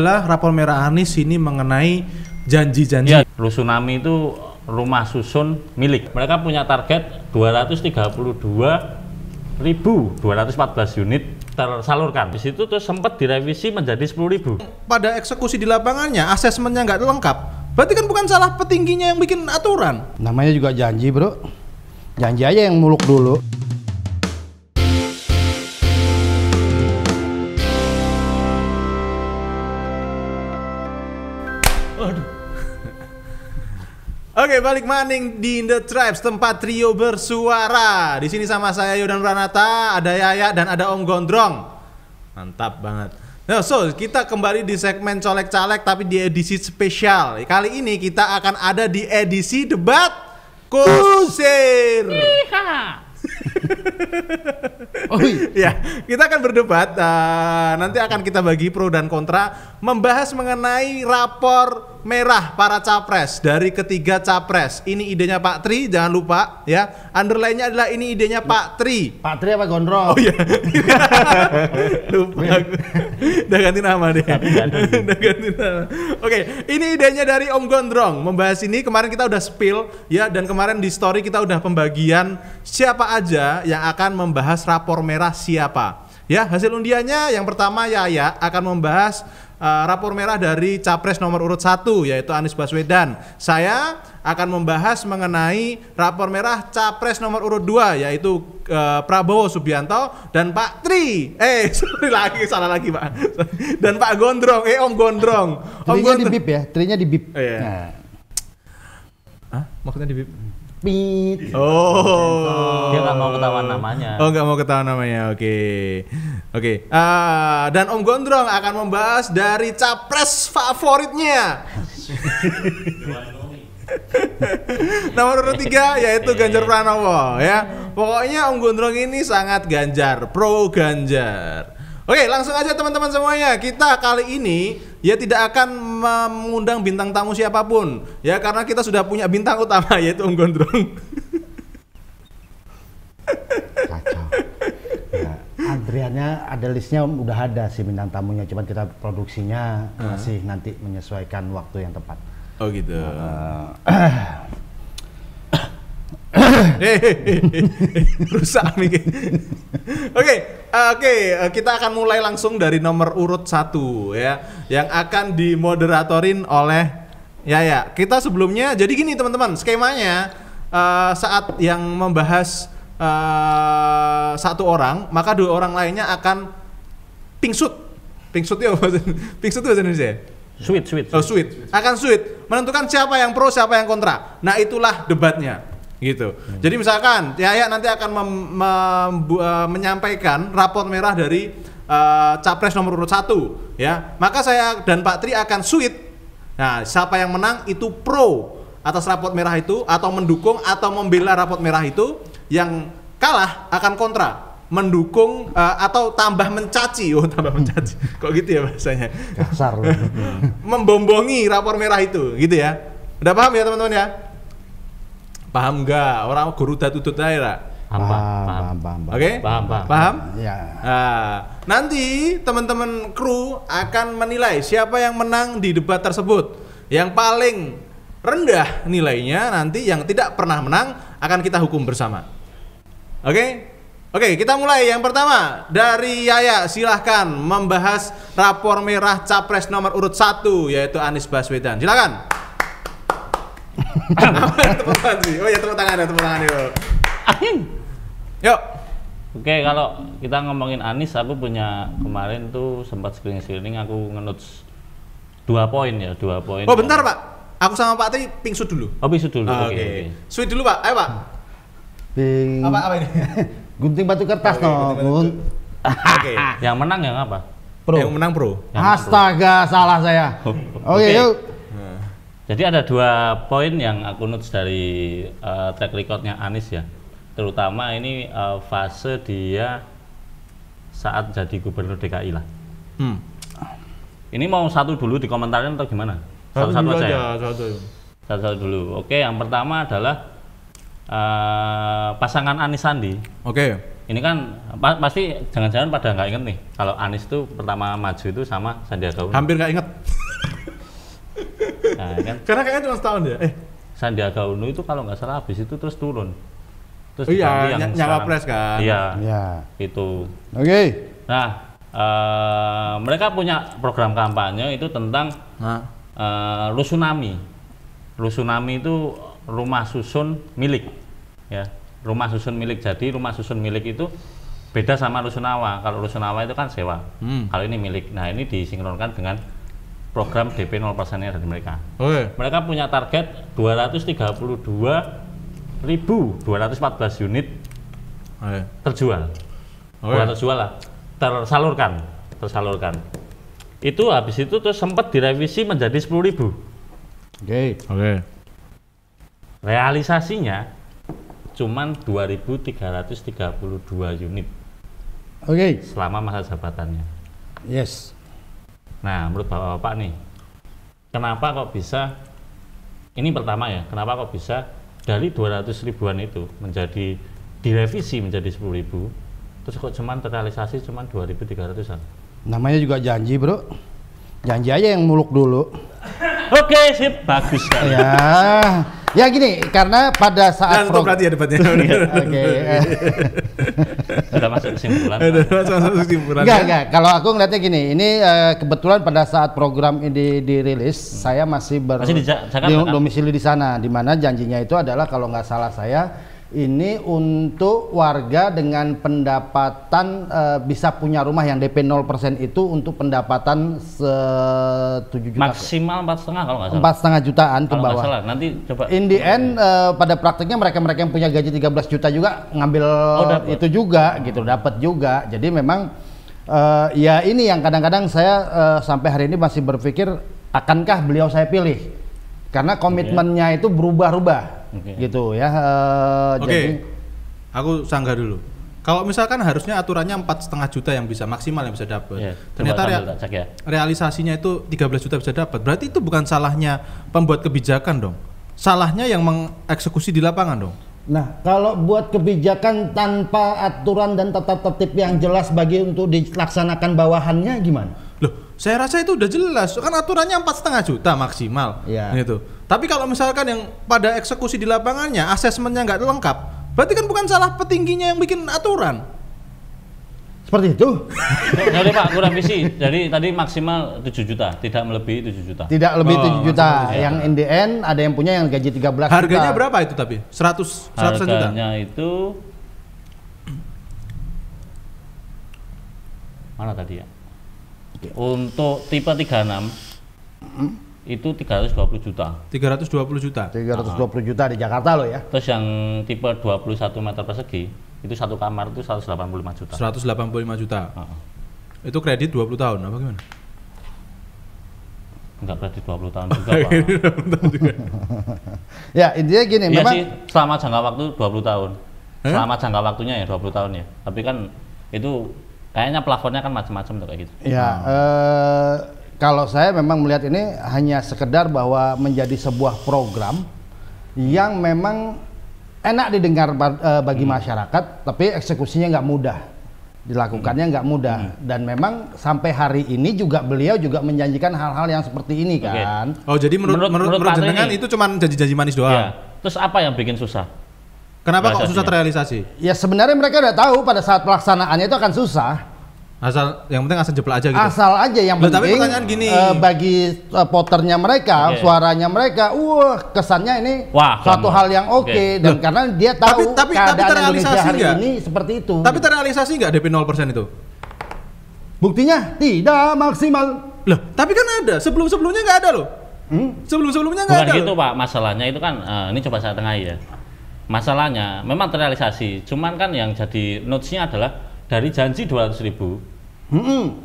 adalah rapor merah Anies ini mengenai janji-janji. Ya, Rusunami itu rumah susun milik. Mereka punya target 232.214 unit tersalurkan. Di situ tuh sempat direvisi menjadi 10.000. Pada eksekusi di lapangannya, asesmennya nggak lengkap. Berarti kan bukan salah petingginya yang bikin aturan. Namanya juga janji, bro. Janji aja yang muluk dulu. Oke, balik maning di The Tribes, tempat trio bersuara. Di sini sama saya Yodan Pranata, ada Yaya dan ada Om Gondrong. Mantap banget. Nah, so kita kembali di segmen colek-calek tapi di edisi spesial. Kali ini kita akan ada di edisi debat kusir. Oh ya, kita akan berdebat. Nanti akan kita bagi pro dan kontra, membahas mengenai rapor merah para capres dari ketiga capres. Ini idenya Pak Tri, jangan lupa ya. Underline-nya adalah ini idenya Pak Tri. Pak Tri apa Gondrong? Oh iya. Lupa. Udah ganti nama deh. Udah ganti nama. Oke, ini idenya dari Om Gondrong. Membahas ini kemarin kita udah spill ya, dan kemarin di story kita udah pembagian siapa aja yang akan membahas rapor merah siapa. Ya, hasil undiannya yang pertama Yaya akan membahas rapor merah dari capres nomor urut 1 yaitu Anies Baswedan. Saya akan membahas mengenai rapor merah capres nomor urut 2 yaitu Prabowo Subianto dan Pak Tri. Salah lagi Pak. Dan Pak Gondrong, Om Gondrong. Trinya di bip ya, trinya di bip. Iya. Nah. Hah? Maksudnya di bip? Pit. Oh. Dia nggak mau ketahuan namanya. Oh, nggak mau ketahuan namanya. Oke. Dan Om Gondrong akan membahas dari capres favoritnya. Nomor urut 3 yaitu Ganjar Pranowo ya. Pokoknya Om Gondrong ini sangat Ganjar, pro Ganjar. Oke, langsung aja teman-teman semuanya. Kita kali ini ya tidak akan mengundang bintang tamu siapapun ya, karena kita sudah punya bintang utama yaitu Om Gondrong. Kacau. Ya, antriannya ada, listnya udah ada sih bintang tamunya, cuman kita produksinya masih nanti menyesuaikan waktu yang tepat. Oh gitu. Rusak mikir. Oke, kita akan mulai langsung dari nomor urut 1 ya, yang akan dimoderatorin oleh Yaya. Kita sebelumnya, jadi gini teman-teman, skemanya saat yang membahas satu orang, maka 2 orang lainnya akan pingsut. Pingsut ya pingsut itu bahasa Indonesia. Sweet. Oh, sweet. Akan sweet, menentukan siapa yang pro, siapa yang kontra. Nah, itulah debatnya. Gitu. Jadi misalkan Yaya nanti akan menyampaikan rapor merah dari capres nomor urut 1 ya. Maka saya dan Pak Tri akan sweet. Nah, siapa yang menang itu pro atas rapor merah itu, atau mendukung atau membela rapor merah itu. Yang kalah akan kontra, mendukung atau tambah mencaci. Oh, tambah mencaci. Kok gitu ya bahasanya? Kasar. Membombongi rapor merah itu, gitu ya. Udah paham ya teman-teman ya? Paham nggak? Orang guru datutut daerah. Paham. Oke? Paham? Ya. Nah, nanti teman-teman kru akan menilai siapa yang menang di debat tersebut. Yang paling rendah nilainya nanti yang tidak pernah menang akan kita hukum bersama. Oke, kita mulai. Yang pertama dari Yaya, silahkan membahas rapor merah capres nomor urut 1 yaitu Anies Baswedan. Silakan. Tepuk tangan sih. Oh ya, tepuk tangan yuk. Yuk. Oke, kalau kita ngomongin Anies, aku punya kemarin tuh sempat screening, aku nge-notes 2 poin ya, 2 poin. Oh bentar Pak, aku sama Pak Tri pingsut dulu. Oh, pingsut dulu. Oke. Sweet dulu Pak, ayo Pak. Apa ini? Gunting batu kertas Oke. Yang menang yang apa? Pro. Yang menang pro. Astaga, salah saya. Oke, yuk. Jadi ada 2 poin yang aku notes dari track recordnya Anies ya. Terutama ini fase dia saat jadi gubernur DKI lah. Ini mau satu dulu dikomentarin atau gimana? Satu-satu aja ya? Satu-satu dulu. Oke, yang pertama adalah pasangan Anies Sandi. Oke. Ini kan pasti jangan-jangan pada nggak inget nih kalau Anies tuh pertama maju itu sama Sandiaga Uno. Hampir nggak inget. Nah, kan Karena kayaknya cuma setahun ya. Sandiaga Uno itu kalau nggak salah habis itu terus turun. Terus Iya, diganti yang nyawa sekarang. pres kan. Iya, Ya. itu. Oke. Nah, mereka punya program kampanye itu tentang Nah, Rusunami. Rusunami itu rumah susun milik, ya. Rumah susun milik. Jadi rumah susun milik itu beda sama rusunawa. Kalau rusunawa itu kan sewa. Kalau ini milik. Nah, ini disinkronkan dengan program DP 0%-nya dari mereka. oke. Mereka punya target 232.214 unit Oke. terjual. Bukan terjual lah, tersalurkan. Itu habis itu terus sempat direvisi menjadi 10.000. Oke. Oke. Realisasinya cuman 2.332 unit Oke. selama masa jabatannya. Yes. Nah, menurut Bapak-bapak nih, kenapa kok bisa, ini pertama ya, kenapa kok bisa dari 200 ribuan itu menjadi direvisi menjadi 10.000, terus kok cuman terrealisasi cuman 2.300-an? Namanya juga janji, Bro. Janji aja yang muluk dulu. Oke, sip, bagus sekali. Ya gini, karena pada saat Dan untuk berarti ya debatnya. Oke. Sudah masuk kesimpulan. Ada masuk kesimpulan. Enggak. Kalau aku ngeliatnya gini, ini kebetulan pada saat program ini dirilis, saya masih Masih di Jakarta, kan? domisili di sana, di mana janjinya itu adalah kalau nggak salah saya ini untuk warga dengan pendapatan bisa punya rumah yang DP 0% itu untuk pendapatan 7 juta. Maksimal 4,5 kalau nggak salah. 4,5 jutaan ke Kalau nggak bawah. salah, nanti coba. In the end pada praktiknya mereka yang punya gaji 13 juta juga ngambil dapat. itu juga gitu, dapat juga. Jadi memang ya ini yang kadang-kadang saya sampai hari ini masih berpikir akankah beliau saya pilih? Karena komitmennya itu berubah-ubah. Gitu ya. Jadi aku sanggah dulu. Kalau misalkan harusnya aturannya 4,5 juta yang bisa maksimal yang bisa dapat. Iya, Ternyata coba sambil tak cek ya. realisasinya itu 13 juta bisa dapat. Berarti itu bukan salahnya pembuat kebijakan dong. Salahnya yang mengeksekusi di lapangan dong. nah, kalau buat kebijakan tanpa aturan dan tata tertib yang jelas bagi untuk dilaksanakan bawahannya gimana? Loh, saya rasa itu udah jelas. Kan aturannya 4,5 juta maksimal. Iya. Gitu. Tapi kalau misalkan yang pada eksekusi di lapangannya asesmennya nggak lengkap, berarti kan bukan salah petingginya yang bikin aturan. Seperti itu? Jadi Pak, kurang visi. Jadi tadi maksimal 7 juta, tidak melebihi 7 juta. Tidak lebih 7 juta. juta. Yang in the end ada yang punya yang gaji 13 Harganya juta. berapa itu tapi? 100 juta. Harganya itu mana tadi ya? Untuk tipe 36 itu 320 juta. 320 juta. 320 juta di Jakarta loh ya. Terus yang tipe 21 meter persegi itu satu kamar itu 185 juta. 185 juta. Heeh. Itu kredit 20 tahun apa gimana? Enggak berarti 20 tahun juga, Pak. Ya intinya gini, Iya memang sih, selama jangka waktu 20 tahun. Selama jangka waktunya ya 20 tahun ya. Tapi kan itu kayaknya plafonnya kan macam-macam tuh kayak gitu. ya kalau saya memang melihat ini hanya sekedar bahwa menjadi sebuah program yang memang enak didengar bagi masyarakat, tapi eksekusinya nggak mudah, dilakukannya nggak mudah. Dan memang sampai hari ini juga beliau juga menjanjikan hal-hal yang seperti ini kan. Oh, jadi menurut Pak jenengan ini- itu cuma janji-janji manis doang. Ya. Terus apa yang bikin susah? Kenapa kok susah Realisasinya. terrealisasi? Ya sebenarnya mereka udah tahu pada saat pelaksanaannya itu akan susah. Asal yang penting asal jeplak aja gitu. Asal aja yang Loh, tapi penting pertanyaan gini. bagi voternya mereka, Oke. suaranya mereka, kesannya ini Wah, suatu kamu. hal yang oke. Oke. Dan karena dia tahu tapi keadaan Indonesia terrealisasi hari nggak? ini seperti itu. Tapi terrealisasi nggak DP 0% itu? Buktinya tidak maksimal. Loh, tapi kan ada. Sebelum-sebelumnya nggak ada loh. Sebelum-sebelumnya nggak Bukan ada. gitu loh. Pak, masalahnya itu kan ini coba saya tengahi ya. Masalahnya memang terrealisasi, cuman kan yang jadi notes-nya adalah dari janji 200.000.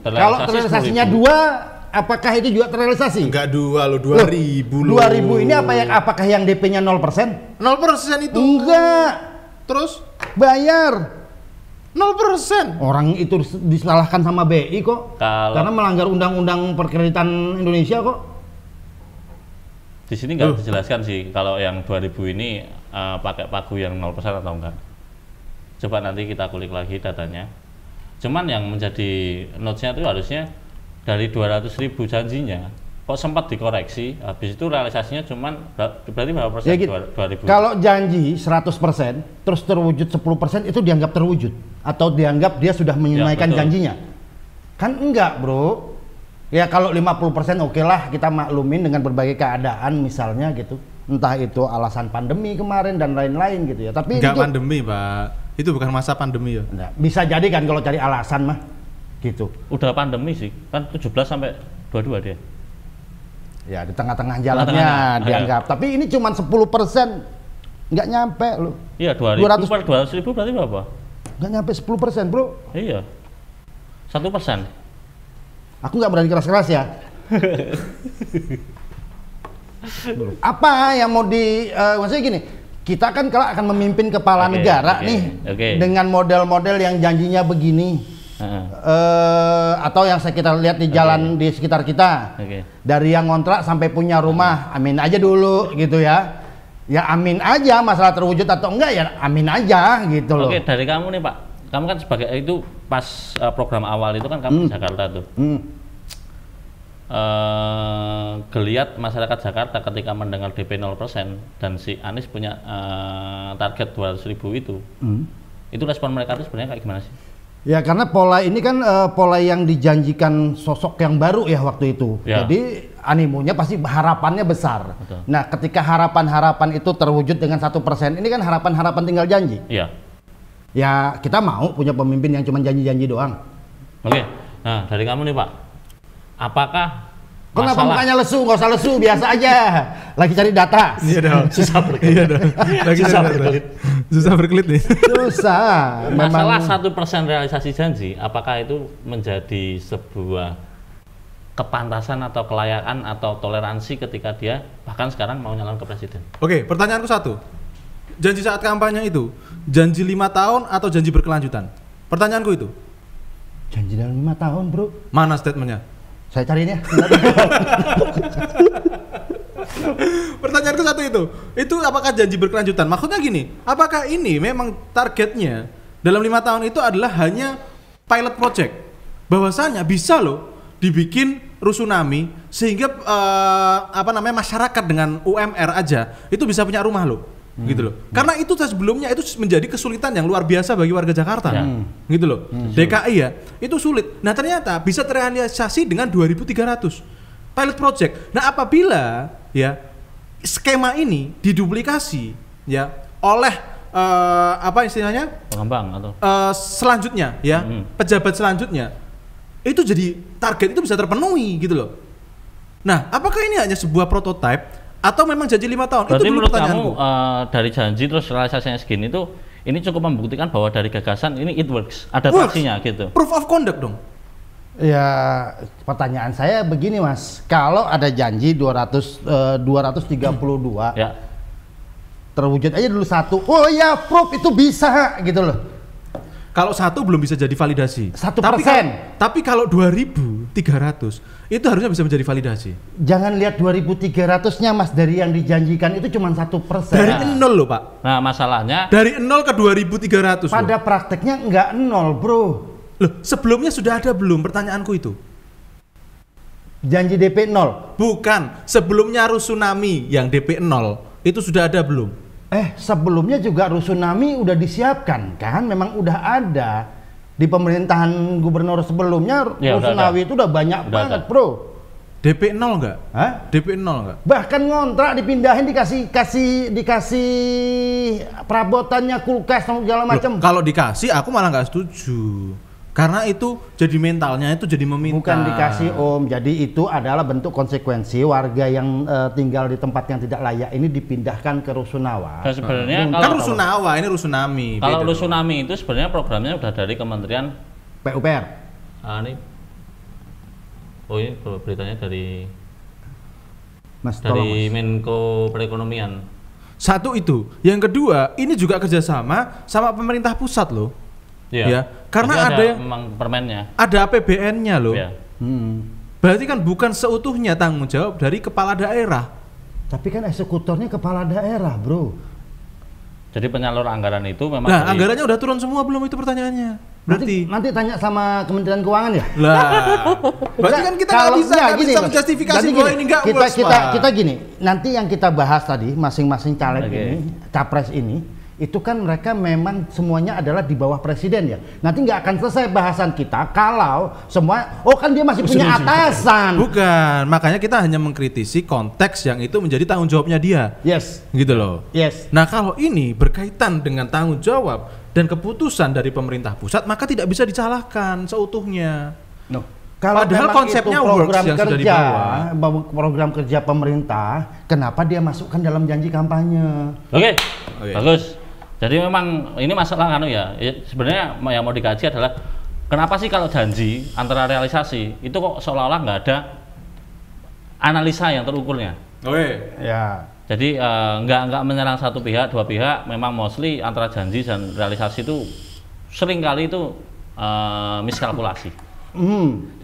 Kalau terrealisasinya 2, apakah itu juga terrealisasi? Enggak 2 loh, 2.000 loh. 2.000 ini apakah yang DP-nya 0%? 0% itu. Enggak, Terus bayar. 0%. Orang itu disalahkan sama BI kok. Karena melanggar undang-undang perkreditan Indonesia kok. Di sini nggak dijelaskan sih kalau yang 2.000 ini pakai pagu yang 0% atau enggak. Coba nanti kita kulik lagi datanya. Cuman yang menjadi notes-nya itu harusnya dari 200.000 janjinya kok sempat dikoreksi, habis itu realisasinya cuman berarti berapa persen? Ya gitu. 2.000. Kalau janji 100% terus terwujud 10% itu dianggap terwujud atau dianggap dia sudah menunaikan janjinya. Kan enggak, Bro. Ya kalau 50% oke lah kita maklumin dengan berbagai keadaan misalnya gitu. Entah itu alasan pandemi kemarin dan lain-lain gitu ya. Tapi enggak pandemi, Pak. Itu bukan masa pandemi ya. Enggak. Bisa jadi kan kalau cari alasan mah gitu. Udah pandemi sih. Kan 17 sampai 22 dia. Ya di tengah-tengah jalannya dianggap. Tapi ini cuma 10%. Nggak nyampe loh. Iya, 200.000 berarti berapa? Nggak nyampe 10%, Bro. Iya. 1%. Aku nggak berani keras-keras ya. Apa yang mau maksudnya gini, kita kan kalau akan memimpin kepala negara nih dengan model-model yang janjinya begini, atau yang kita lihat di jalan di sekitar kita, dari yang ngontrak sampai punya rumah, amin aja dulu gitu ya. Ya amin aja, masalah terwujud atau enggak ya amin aja gitu loh. Oke, dari kamu nih Pak, kamu kan sebagai itu pas program awal itu kan kamu di Jakarta tuh. Geliat masyarakat Jakarta ketika mendengar DP 0% dan si Anies punya target 200.000 itu respon mereka itu sebenarnya kayak gimana sih? Ya karena pola ini kan pola yang dijanjikan sosok yang baru ya waktu itu. Ya. Jadi animonya pasti harapannya besar. Betul. Nah ketika harapan-harapan itu terwujud dengan 1%, ini kan harapan-harapan tinggal janji. Iya. Ya kita mau punya pemimpin yang cuma janji-janji doang. Oke, nah dari kamu nih Pak, apakah kenapa mukanya lesu? Nggak usah lesu, biasa aja. Lagi cari data. Iya dong. Susah berkelit. Iya dong. Lagi susah berkelit. Susah berkelit nih. Susah. Masalah 1% realisasi janji, apakah itu menjadi sebuah kepantasan atau kelayakan atau toleransi ketika dia bahkan sekarang mau nyalon ke presiden? Oke, pertanyaanku satu. Janji saat kampanye itu, janji 5 tahun atau janji berkelanjutan? Pertanyaanku itu. Janji dalam 5 tahun, Bro. Mana statementnya? Saya cariin ya. Pertanyaanku satu itu. Itu apakah janji berkelanjutan? Maksudnya gini, apakah ini memang targetnya dalam 5 tahun itu adalah hanya pilot project? Bahwasanya bisa loh dibikin rusunami sehingga masyarakat dengan UMR aja itu bisa punya rumah loh. Gitu loh. Karena itu sebelumnya itu menjadi kesulitan yang luar biasa bagi warga Jakarta. Gitu loh. DKI ya, itu sulit. Nah, ternyata bisa terrealisasi dengan 2.300 pilot project. Nah, apabila ya skema ini diduplikasi ya oleh pengembang atau selanjutnya ya, pejabat selanjutnya, itu jadi target itu bisa terpenuhi gitu loh. Nah, apakah ini hanya sebuah prototipe atau memang janji 5 tahun? Berarti itu dulu menurut pertanyaanku. Kamu dari janji terus realisasinya segini tuh ini cukup membuktikan bahwa dari gagasan ini it works, ada traksinya gitu. Proof of conduct dong. Ya pertanyaan saya begini Mas, kalau ada janji 232 ya. Terwujud aja dulu 1, oh ya proof itu bisa gitu loh. Kalau 1 belum bisa jadi validasi. 1%. Tapi kalau 2.300 itu harusnya bisa menjadi validasi. Jangan lihat 2.300-nya Mas, dari yang dijanjikan itu cuma 1%. Dari 0 loh Pak. Nah masalahnya dari 0 ke 2.300. Pada prakteknya nggak 0 bro. Loh sebelumnya sudah ada belum? Pertanyaanku itu. Janji DP 0? Bukan, sebelumnya Rusunami yang DP 0 itu sudah ada belum? Sebelumnya juga Rusunami udah disiapkan kan, memang udah ada di pemerintahan gubernur sebelumnya. Ya, Rusunawi itu udah banyak banget ada. Bro. DP 0 enggak? Hah? DP 0 enggak? Bahkan ngontrak dipindahin dikasih perabotannya, kulkas segala macam. Kalau dikasih aku malah nggak setuju. Karena itu jadi mentalnya itu jadi meminta. Bukan dikasih Om, jadi itu adalah bentuk konsekuensi warga yang tinggal di tempat yang tidak layak ini dipindahkan ke Rusunawa. Nah, sebenarnya kan Rusunawa ini Rusunami. Kalau Rusunami itu sebenarnya programnya udah dari Kementerian PUPR. Ini beritanya dari Mas, dari Menko Perekonomian. Satu itu, yang kedua ini juga kerjasama sama pemerintah pusat loh. Ya, karena ada yang memang permennya, ada APBN-nya loh. Ya. Berarti kan bukan seutuhnya tanggung jawab dari kepala daerah. Tapi kan eksekutornya kepala daerah, bro. Jadi penyalur anggaran itu memang Nah, anggarannya udah turun semua belum itu pertanyaannya? Berarti nanti tanya sama Kementerian Keuangan ya. lah. Berarti kan kita nggak bisa menjustifikasi jadi bahwa gini, ini nggak kita, works, kita, Pak. kita gini. Nanti yang kita bahas tadi masing-masing caleg Oke. ini, capres ini, itu kan mereka memang semuanya adalah di bawah presiden ya. Nanti nggak akan selesai bahasan kita kalau semua, oh kan dia masih punya atasan. Bukan, makanya kita hanya mengkritisi konteks yang itu menjadi tanggung jawabnya dia. Yes, Gitu loh. yes. Nah, kalau ini berkaitan dengan tanggung jawab dan keputusan dari pemerintah pusat, maka tidak bisa disalahkan seutuhnya. No. Kalau Padahal memang konsepnya itu works program yang sudah kerja, dibawa. program kerja pemerintah, kenapa dia masukkan dalam janji kampanye? Oke. Oke. Bagus. Jadi memang ini masalah ya. Sebenarnya yang mau dikaji adalah kenapa sih kalau janji antara realisasi itu kok seolah-olah nggak ada analisa yang terukurnya. Oke. Ya. Jadi nggak menyerang satu pihak, dua pihak. Memang mostly antara janji dan realisasi itu sering kali itu miskalkulasi.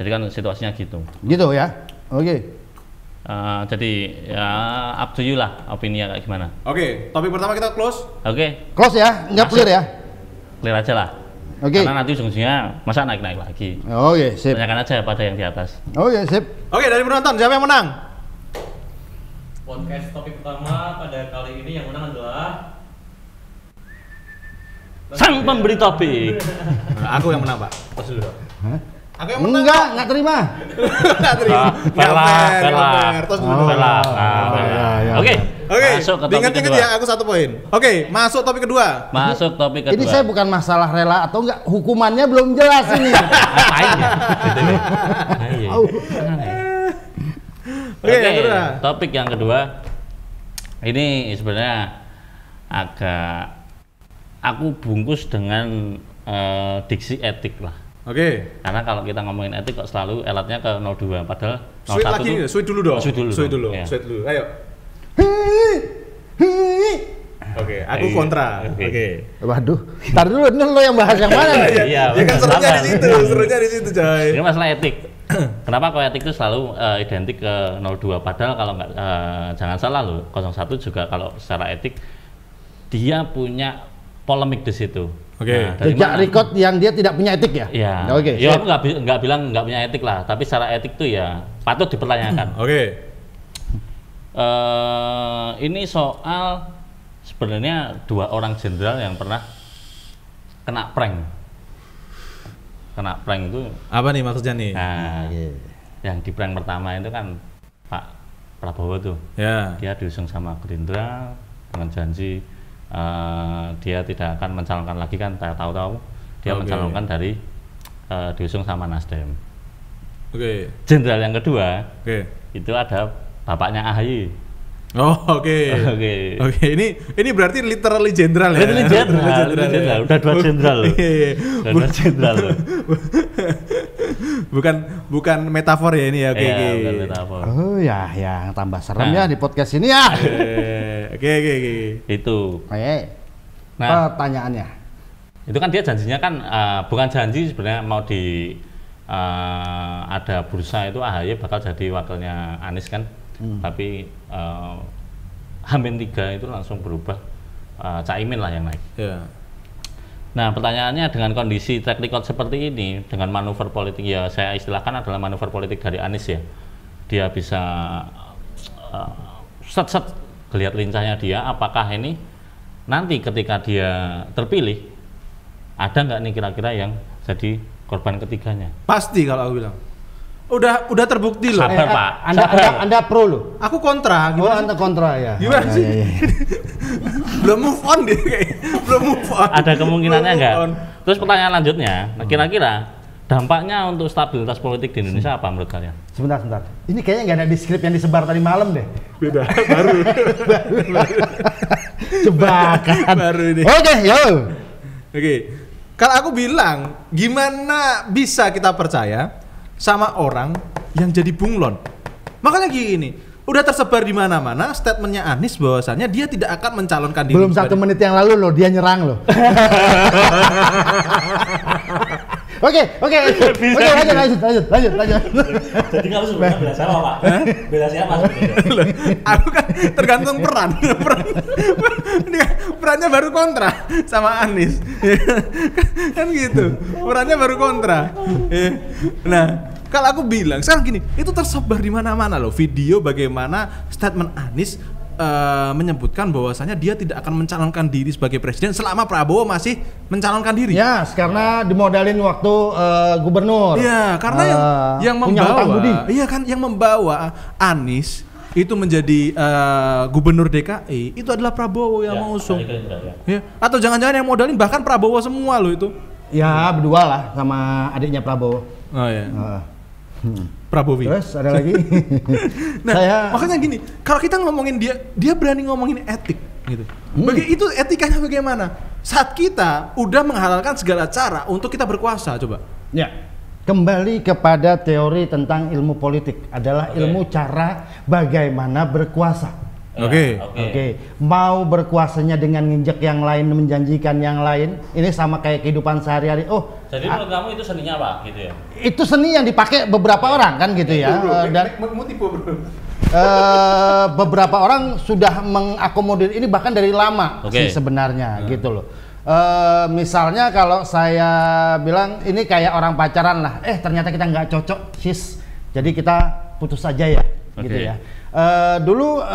Jadi kan situasinya gitu. Gitu ya. Oke. Jadi ya up to you lah opini kayak gimana. Oke, topik pertama kita close. Oke, Close ya, nggak Masuk. clear ya. clear aja lah. Oke. Karena nanti ujung-ujungnya masa naik-naik lagi. Oke, sip. Tanyakan aja pada yang di atas. Oke, sip. Oke, dari penonton siapa yang menang? Podcast topik pertama pada kali ini yang menang adalah Sang pemberi topik. Nah, aku yang menang, Pak. Tos dulu dong. Hah? Aku yang menang. Nggak terima. Nggak terima. Fair lah, fair lah. Tos dulu. Oh. Fair lah. ya, ya. Oke. Oke, Masuk ke topik ingat-ingat kedua. ya, aku 1 poin. Oke, masuk topik kedua. Masuk topik kedua. Ini saya bukan masalah rela atau enggak, hukumannya belum jelas ini. Ngapain ya? BTW. Ayo. Oke, yang kedua. Topik yang kedua. Ini sebenarnya agak aku bungkus dengan diksi etik lah. Oke. Karena kalau kita ngomongin etik kok selalu elatnya ke 02, padahal 01 Sweet lagi, tuh sweet dulu dong. Sweet dulu Sweet dong, dulu. iya. Sweet dulu. Ayo. Oke, aku Iya, kontra. oke. Oke. Waduh, tar dulu, ini lo yang bahas yang mana nih? Iya, Ya kan serunya sama. di situ, serunya di situ, coy. Ini masalah etik. Kenapa kok etik itu selalu identik ke 02? Padahal kalau nggak jangan salah loh, 01 juga kalau secara etik dia punya polemik di situ. Oke. dari Jejak mana? record yang dia tidak punya etik ya? Iya. Oke, Ya sip. aku nggak bilang nggak punya etik lah, tapi secara etik tuh ya patut dipertanyakan. Oke. Ini soal sebenarnya 2 orang jenderal yang pernah kena prank. Kena prank itu, Apa nih maksudnya nih? nah, Iya. yang di prank pertama itu kan Pak Prabowo tuh, Ya. dia diusung sama Gerindra dengan janji dia tidak akan mencalonkan lagi kan, tahu-tahu dia Oke. mencalonkan dari diusung sama Nasdem. Oke. Jenderal yang kedua Oke. itu ada bapaknya AHY. Oh, oke. Oke. Oke, ini berarti literally jenderal ya. Literally jenderal, ya. udah 2 jenderal loh. Iya. Udah 2 jenderal loh. bukan metafor ya ini ya. Oke, Iya, oke. bukan metafor. Oh ya, yang tambah serem Nah. ya di podcast ini ya. Oke, oke. Itu. Oke. Nah, Pertanyaannya. itu kan dia janjinya kan bukan janji sebenarnya mau ada bursa itu AHY bakal jadi wakilnya Anies kan. Tapi H-3 itu langsung berubah Caimin lah yang naik. Ya. Nah, pertanyaannya dengan kondisi track record seperti ini, dengan manuver politik, ya saya istilahkan adalah manuver politik dari Anies ya. Dia bisa set-set lihat lincahnya dia, apakah ini nanti ketika dia terpilih, ada nggak nih kira-kira yang jadi korban ketiganya? Pasti kalau aku bilang. Udah terbukti loh. Sabar, Pak. Anda pro loh. Aku kontra. Oh, Gimana? Anda kontra ya. Gimana Oh, sih? ya, ya, ya. Belum move on dia kayak. Belum move on. Ada kemungkinannya Belum nggak? move on. Terus pertanyaan lanjutnya, kira-kira dampaknya untuk stabilitas politik di Indonesia apa menurut kalian? Sebentar. Ini kayaknya nggak ada di skrip yang disebar tadi malam deh. Beda. Baru. Jebakan. Baru ini. Oke, yo. Oke. Kalau aku bilang, gimana bisa kita percaya sama orang yang jadi bunglon? Makanya gini, udah tersebar di mana-mana statementnya Anies bahwasannya dia tidak akan mencalonkan diri. Belum 1 menit yang lalu loh dia nyerang loh. lanjut. Jadi kamu sebenarnya bela siapa, Pak? Bela siapa sebenarnya? Loh, aku kan tergantung peran. Ini kan perannya baru kontra sama Anies. Kan gitu. Perannya baru kontra. Nah, kalau aku bilang sekarang gini, itu tersebar di mana-mana loh video bagaimana statement Anies menyebutkan bahwasanya dia tidak akan mencalonkan diri sebagai presiden selama Prabowo masih mencalonkan diri. Ya, karena dimodalin waktu gubernur. Iya, karena yang membawa Anies itu menjadi gubernur DKI itu adalah Prabowo yang mengusung. Ya. Atau jangan-jangan yang modalin bahkan Prabowo semua loh itu. Ya, berdua lah sama adiknya Prabowo. Oh ya. Prabowo. Terus ada lagi. Nah, makanya gini, kalau kita ngomongin dia berani ngomongin etik gitu. Itu etikanya bagaimana? Saat kita udah menghalalkan segala cara untuk kita berkuasa, coba. Ya. Kembali kepada teori tentang ilmu politik adalah ilmu cara bagaimana berkuasa. Oke. Mau berkuasanya dengan nginjek yang lain, menjanjikan yang lain, ini sama kayak kehidupan sehari-hari. Jadi menurut kamu itu seninya apa gitu ya? Itu seni yang dipakai beberapa orang kan gitu ya. Dan beberapa orang sudah mengakomodir ini bahkan dari lama sih sebenarnya gitu loh. Misalnya kalau saya bilang ini kayak orang pacaran lah, ternyata kita nggak cocok, sis. Jadi kita putus saja ya, gitu ya. Dulu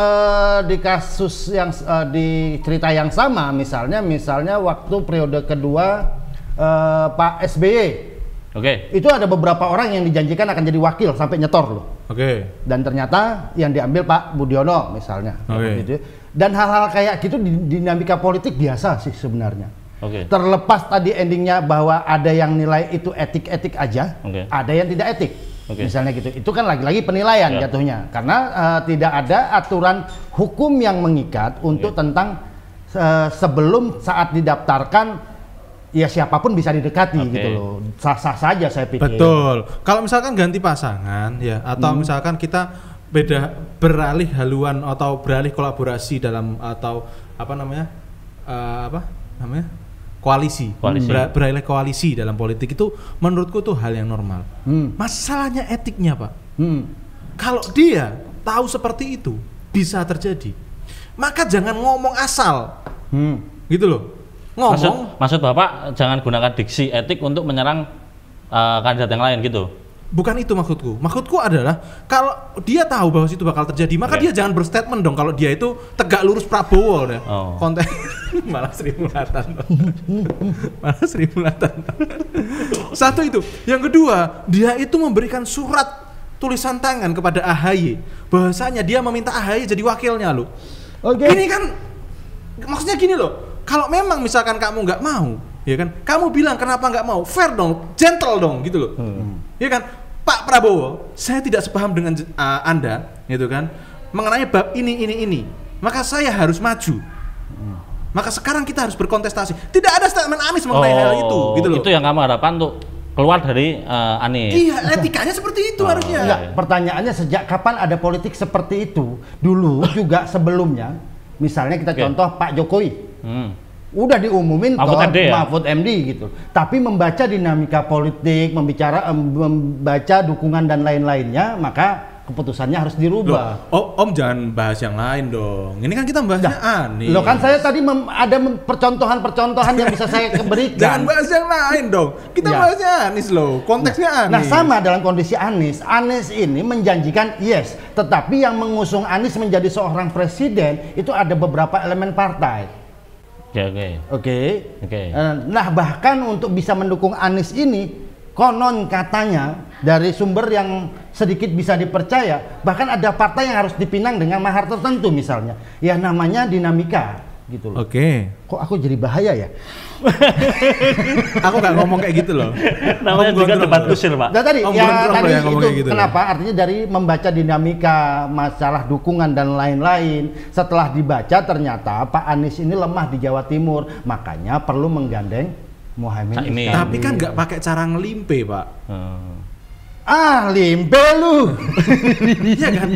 di kasus yang di cerita yang sama misalnya waktu periode kedua Pak SBY. Itu ada beberapa orang yang dijanjikan akan jadi wakil sampai nyetor loh. Dan ternyata yang diambil Pak Budiono misalnya. Gitu. Dan hal-hal kayak gitu dinamika politik biasa sih sebenarnya. Terlepas tadi endingnya bahwa ada yang nilai itu etik-etik aja, ada yang tidak etik. Misalnya gitu, itu kan lagi-lagi penilaian jatuhnya, karena tidak ada aturan hukum yang mengikat untuk tentang sebelum saat didaftarkan ya siapapun bisa didekati gitu loh, sah-sah saja saya pikir. Betul. Kalau misalkan ganti pasangan ya, atau misalkan kita beralih haluan atau beralih kolaborasi dalam atau koalisi. Beralih koalisi dalam politik itu menurutku tuh hal yang normal. Masalahnya etiknya, Pak. Kalau dia tahu seperti itu bisa terjadi, maka jangan ngomong asal. Gitu loh. Maksud Bapak jangan gunakan diksi etik untuk menyerang kandidat yang lain gitu. Bukan itu maksudku. Maksudku adalah kalau dia tahu bahwa itu bakal terjadi, maka dia jangan berstatement dong kalau dia itu tegak lurus Prabowo deh. Konten malah Sri Mulyani. Satu itu. Yang kedua, dia itu memberikan surat tulisan tangan kepada AHY bahwasanya dia meminta AHY jadi wakilnya loh. Ini kan maksudnya gini loh. Kalau memang misalkan kamu nggak mau, ya kan? Kamu bilang kenapa nggak mau? Fair dong, gentle dong gitu loh. Ya kan? Pak Prabowo, saya tidak sepaham dengan Anda, gitu kan, mengenai bab ini. Maka saya harus maju. Maka sekarang kita harus berkontestasi. Tidak ada statement Anies mengenai hal itu, gitu loh. Itu yang kamu harapkan untuk keluar dari Anies. Iya, etikanya seperti itu harusnya. Enggak, pertanyaannya sejak kapan ada politik seperti itu? Dulu juga sebelumnya, misalnya kita contoh Pak Jokowi. Udah diumumin Mahfud MD gitu. Tapi membaca dinamika politik, membaca dukungan dan lain-lainnya, maka keputusannya harus dirubah. Om jangan bahas yang lain dong. Ini kan kita bahasnya Anies. Loh kan saya tadi ada percontohan yang bisa saya berikan. Jangan bahas yang lain dong. Kita bahasnya Anies loh. Konteksnya Anies. Nah sama dalam kondisi Anies. Anies ini menjanjikan yes, tetapi yang mengusung Anies menjadi seorang presiden itu ada beberapa elemen partai. Oke. Nah bahkan untuk bisa mendukung Anies ini, konon katanya dari sumber yang sedikit bisa dipercaya, bahkan ada partai yang harus dipinang dengan mahar tertentu misalnya. Ya namanya dinamika gitu loh. Kok aku jadi bahaya ya? Aku nggak ngomong kayak gitu loh. Namanya juga debat kusir, Pak. Nah, tadi itu gitu kenapa? Artinya dari membaca dinamika masalah dukungan dan lain-lain. Setelah dibaca ternyata Pak Anies ini lemah di Jawa Timur, makanya perlu menggandeng Muhaimin Iskandar. Tapi kan nggak pakai cara ngelimpe, Pak. Limpe lu. Iya kan?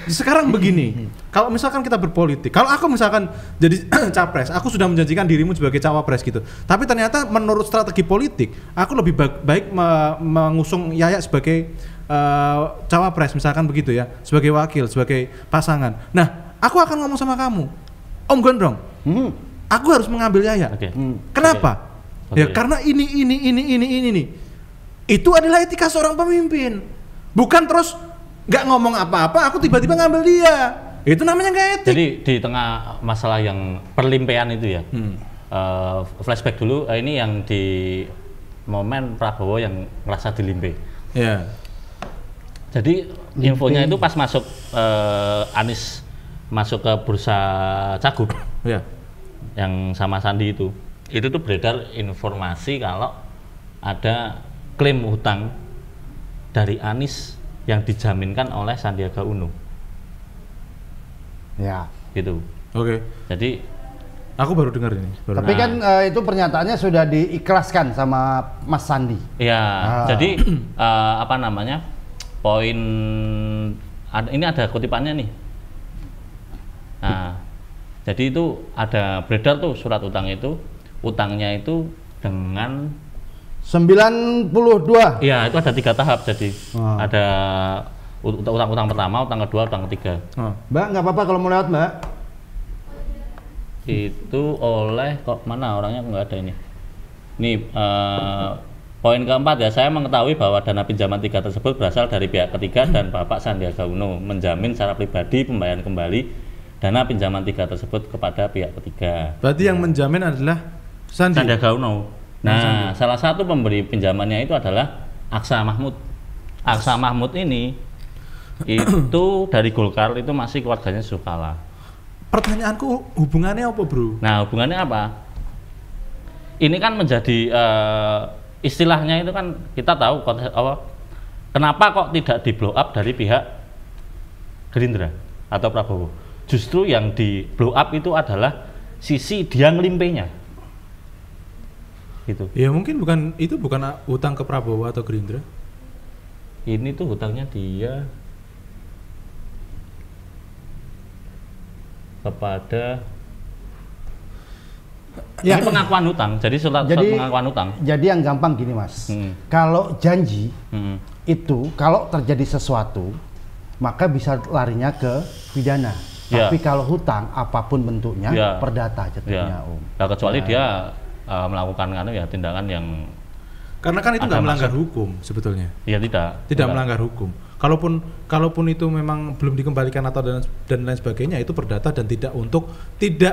Sekarang begini, kalau misalkan kita berpolitik, kalau aku misalkan jadi capres, aku sudah menjanjikan dirimu sebagai cawapres gitu. Tapi ternyata menurut strategi politik, aku lebih baik mengusung Yaya sebagai cawapres misalkan begitu ya, sebagai wakil, sebagai pasangan. Nah, aku akan ngomong sama kamu, Om Gondrong, aku harus mengambil Yaya. Kenapa? Ya karena ini. Itu adalah etika seorang pemimpin. Bukan terus nggak ngomong apa-apa, aku tiba-tiba ngambil dia. Itu namanya nggak etik. Jadi di tengah masalah yang perlimpean itu ya, flashback dulu, ini yang di momen Prabowo yang merasa dilimpe. Ya. Jadi infonya itu pas masuk Anies masuk ke bursa Cagup, Ya. yang sama Sandi itu tuh beredar informasi kalau ada klaim hutang dari Anies yang dijaminkan oleh Sandiaga Uno. Ya. Gitu. Oke. Jadi Aku baru dengar ini. Tapi kan itu pernyataannya sudah diikhlaskan sama Mas Sandi. ya, jadi apa namanya? Poin ini ada kutipannya nih. Nah, jadi itu ada beredar tuh surat utang itu, utangnya itu dengan 92. Iya, itu ada 3 tahap. Jadi ada utang pertama, utang kedua, utang ketiga. Mbak, nggak apa-apa kalau mau lewat, Mbak. Itu oleh kok mana orangnya nggak ada ini. Nih poin keempat ya, saya mengetahui bahwa dana pinjaman 3 tersebut berasal dari pihak ketiga dan Bapak Sandiaga Uno menjamin secara pribadi pembayaran kembali dana pinjaman 3 tersebut kepada pihak ketiga. Berarti yang menjamin adalah Sandiaga Uno. Nah, salah satu pemberi pinjamannya itu adalah Aksa Mahmud. Aksa Mahmud ini itu dari Golkar, itu masih keluarganya Sukala. Pertanyaanku, hubungannya apa, Bro? Nah, hubungannya apa? Ini kan menjadi istilahnya itu kan kita tahu konsep apa? Kenapa kok tidak di blow up dari pihak Gerindra atau Prabowo? Justru yang di blow up itu adalah sisi dia ngelimpenya. Gitu. Ya mungkin bukan hutang ke Prabowo atau Gerindra. Ini tuh hutangnya dia kepada ini pengakuan hutang. Jadi surat pengakuan hutang. Jadi yang gampang gini, Mas. Kalau janji itu kalau terjadi sesuatu maka bisa larinya ke pidana. Tapi kalau hutang apapun bentuknya perdata jatuhnya, Om. Nah, kecuali dia melakukan tindakan yang karena kan itu nggak melanggar hukum sebetulnya. Iya, tidak melanggar hukum. Kalaupun itu memang belum dikembalikan atau dan lain sebagainya, itu perdata dan tidak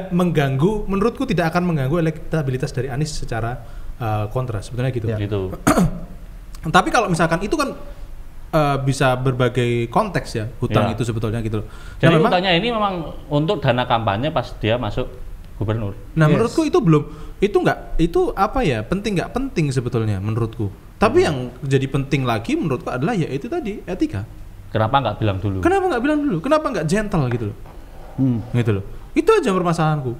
mengganggu, menurutku tidak akan mengganggu elektabilitas dari Anies secara kontra sebetulnya gitu. Gitu. Tapi kalau misalkan itu kan bisa berbagai konteks ya hutang itu sebetulnya gitu loh. Jadi hutangnya ini memang untuk dana kampanye pas dia masuk gubernur. Nah, menurutku itu apa ya, penting nggak penting sebetulnya menurutku. Tapi yang jadi penting lagi menurutku adalah ya itu tadi, etika. Kenapa nggak bilang dulu? Kenapa nggak gentle gitu loh? Gitu loh. Itu aja permasalahanku.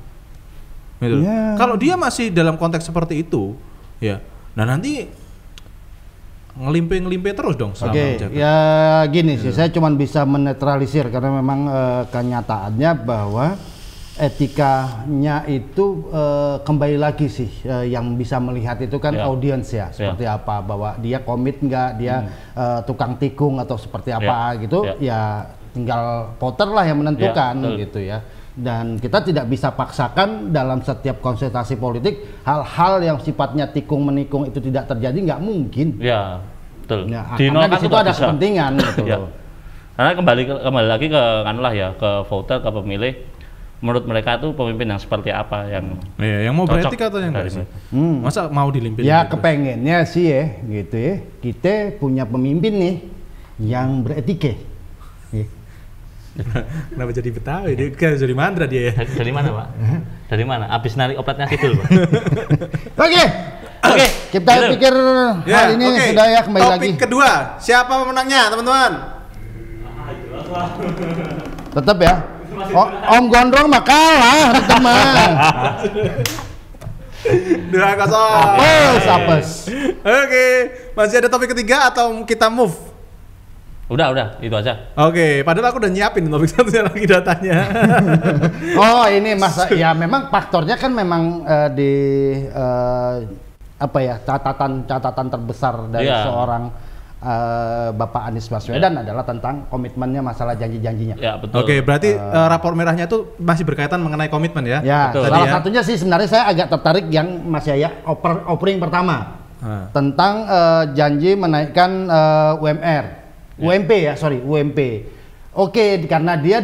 Gitu loh. Kalau dia masih dalam konteks seperti itu, ya. Nah, nanti ngelimpe terus dong selama menjabat. Ya gini sih, saya cuma bisa menetralisir karena memang kenyataannya bahwa etikanya itu kembali lagi sih yang bisa melihat itu kan audiens ya seperti apa, bahwa dia komit nggak, dia tukang tikung atau seperti apa gitu ya tinggal voter lah yang menentukan gitu ya. Dan kita tidak bisa paksakan dalam setiap konsultasi politik hal-hal yang sifatnya tikung menikung itu tidak terjadi, nggak mungkin. Ya, betul. Nah, karena di situ ada kepentingan gitu loh. Karena kembali lagi ke ke voter, ke pemilih. Menurut mereka tuh pemimpin yang seperti apa yang yang mau beretika atau yang enggak sih? Masa mau dilimpin? Ya kepengennya sih ya gitu ya. Kita punya pemimpin nih yang beretika. Kenapa jadi Betawi? Dia kan dari Mandra dia ya. Dari mana, Pak? Dari mana? Abis narik opletnya Kidul, Pak. Oke, kita pikir hal ini sudah ya, kembali lagi. Topik kedua, siapa pemenangnya, teman-teman? Tetap ya. Om Gondrong mah kalah, teman. 2-0. Apes. Oke. masih ada topik ketiga atau kita move? Udah, itu aja. Oke, padahal aku udah nyiapin topik satunya lagi datanya. Oh ini masa ya memang faktornya kan memang di apa ya catatan terbesar dari seorang Bapak Anies Baswedan adalah tentang komitmennya masalah janji-janjinya. Ya betul. Oke, berarti rapor merahnya itu masih berkaitan mengenai komitmen ya? Ya, betul. salah satunya sih sebenarnya saya agak tertarik yang Mas Yaya opening pertama tentang janji menaikkan UMR. UMP. Oke, karena dia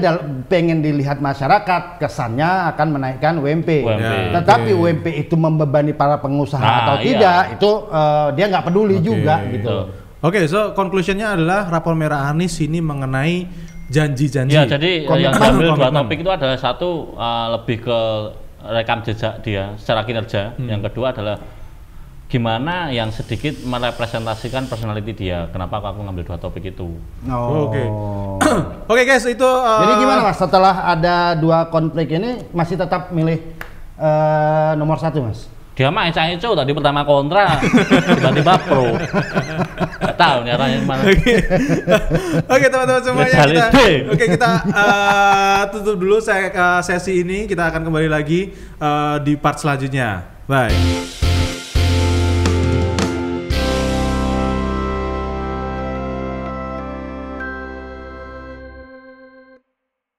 pengen dilihat masyarakat, kesannya akan menaikkan UMP. Tetapi UMP itu membebani para pengusaha atau tidak, itu dia nggak peduli juga gitu. Oke, so conclusionnya adalah rapor merah Anies ini mengenai janji-janji. Ya, jadi yang diambil dua topik itu adalah satu lebih ke rekam jejak dia secara kinerja. Yang kedua adalah gimana yang sedikit merepresentasikan personality dia. Kenapa aku ngambil dua topik itu? Oke. Oke guys, itu jadi gimana Mas setelah ada dua konflik ini masih tetap milih nomor satu Mas? Dia mah eca-eco tadi pertama kontra, tiba-tiba pro. Gak tahu nih arahnya mana. Oke teman-teman semuanya, kita tutup dulu sesi ini. Kita akan kembali lagi di part selanjutnya. Bye.